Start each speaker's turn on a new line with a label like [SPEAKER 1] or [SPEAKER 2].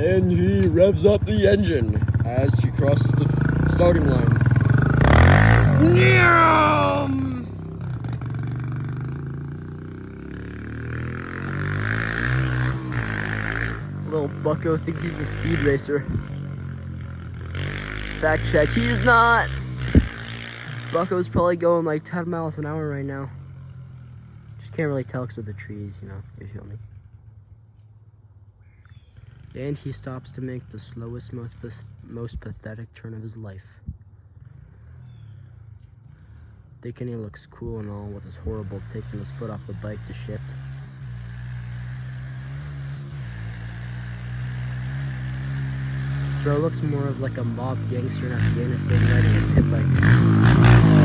[SPEAKER 1] And he revs up the engine as he crosses the starting line. Little bucko thinks he's a speed racer. Fact check, he's not. Bucko's probably going like 10 miles an hour right now. Just can't really tell because of the trees, you know, you feel me. And he stops to make the slowest, most pathetic turn of his life. Thinking he looks cool and all with his horrible taking his foot off the bike to shift. Bro looks more of like a mob gangster in Afghanistan riding a pit bike.